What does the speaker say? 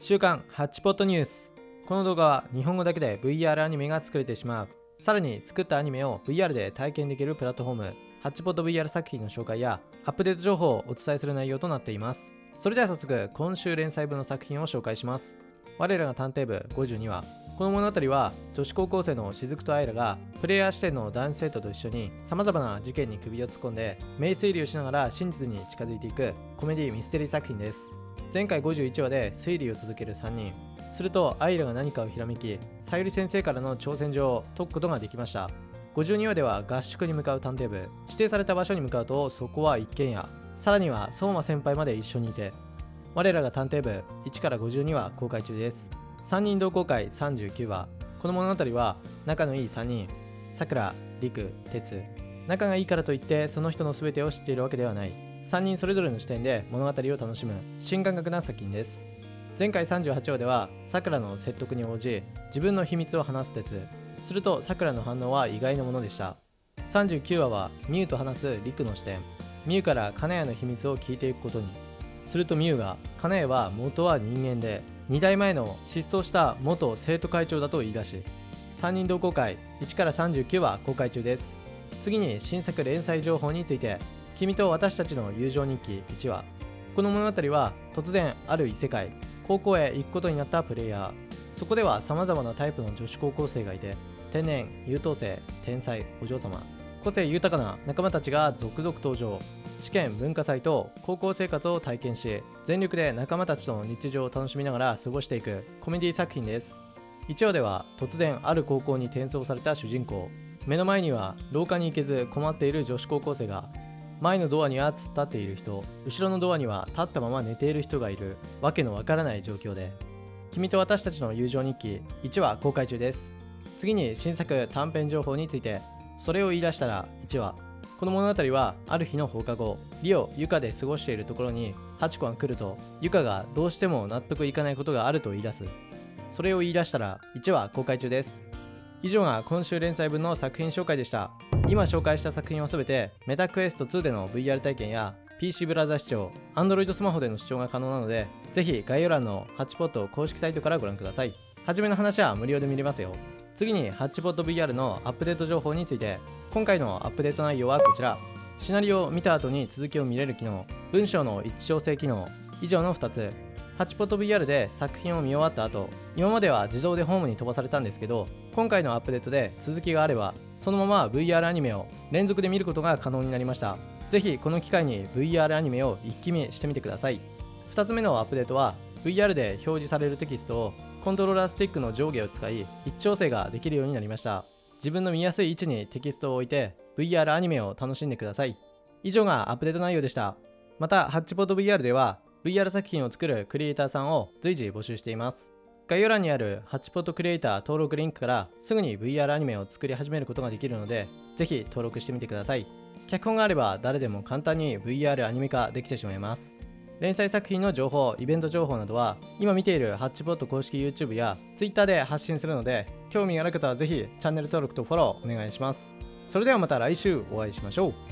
週刊ハッチポットニュース。この動画は日本語だけで VR アニメが作れてしまう、さらに作ったアニメを VR で体験できるプラットフォームハッチポット VR 作品の紹介やアップデート情報をお伝えする内容となっています。それでは早速今週連載分の作品を紹介します。我らが探偵部52話。この物語は女子高校生の雫と愛らがプレイヤー視点の男子生徒と一緒に様々な事件に首を突っ込んで名推理をしながら真実に近づいていくコメディミステリー作品です。前回51話で推理を続ける3人。するとアイラが何かをひらめき、さゆり先生からの挑戦状を解くことができました。52話では合宿に向かう探偵部。指定された場所に向かうとそこは一軒家。さらには相馬先輩まで一緒にいて、我らが探偵部1から52話公開中です。3人同好会39話。この物語は仲のいい3人、さくら、りく、てつ。仲がいいからといってその人の全てを知っているわけではない。3人それぞれの視点で物語を楽しむ新感覚な作品です。前回38話ではさくらの説得に応じ自分の秘密を話すてつ。するとさくらの反応は意外なものでした。39話はミュウと話すりくの視点。ミュウから金谷の秘密を聞いていくことに。するとミュウが金谷は元は人間で2代前の失踪した元生徒会長だと言い出し、3人同好会1から39話公開中です。次に新作連載情報について。君と私たちの友情日記1話。この物語は突然ある異世界高校へ行くことになったプレイヤー。そこでは様々なタイプの女子高校生がいて、天然、優等生、天才、お嬢様、個性豊かな仲間たちが続々登場。試験、文化祭と高校生活を体験し、全力で仲間たちとの日常を楽しみながら過ごしていくコメディ作品です。1話では突然ある高校に転送された主人公。目の前には廊下に行けず困っている女子高校生が、前のドアには突っ立っている人、後ろのドアには立ったまま寝ている人がいるわけのわからない状況で、君と私たちの友情日記1話公開中です。次に新作短編情報について。それを言い出したら1話。この物語はある日の放課後、リオ、ユカで過ごしているところにハチコが来ると、ユカがどうしても納得いかないことがあると言い出す。それを言い出したら1話公開中です。以上が今週連載分の作品紹介でした。今紹介した作品はすべてメタクエスト2での VR 体験や PC ブラウザ視聴、Android スマホでの視聴が可能なので、ぜひ概要欄のハッチポット公式サイトからご覧ください。はじめの話は無料で見れますよ。次にハッチポット VR のアップデート情報について。今回のアップデート内容はこちら。シナリオを見た後に続きを見れる機能、文章の一致調整機能、以上の2つ。ハッチポット VR で作品を見終わった後、今までは自動でホームに飛ばされたんですけど、今回のアップデートで続きがあればそのまま VR アニメを連続で見ることが可能になりました。ぜひこの機会に VR アニメを一気見してみてください。2つ目のアップデートは VR で表示されるテキストをコントローラースティックの上下を使い一致調整ができるようになりました。自分の見やすい位置にテキストを置いて VR アニメを楽しんでください。以上がアップデート内容でした。またハッチポット VR では VR 作品を作るクリエイターさんを随時募集しています。概要欄にあるハッチポットクリエイター登録リンクからすぐに VR アニメを作り始めることができるので、ぜひ登録してみてください。脚本があれば誰でも簡単に VR アニメ化できてしまいます。連載作品の情報、イベント情報などは今見ているハッチポット公式 YouTube や Twitter で発信するので、興味がある方はぜひチャンネル登録とフォローお願いします。それではまた来週お会いしましょう。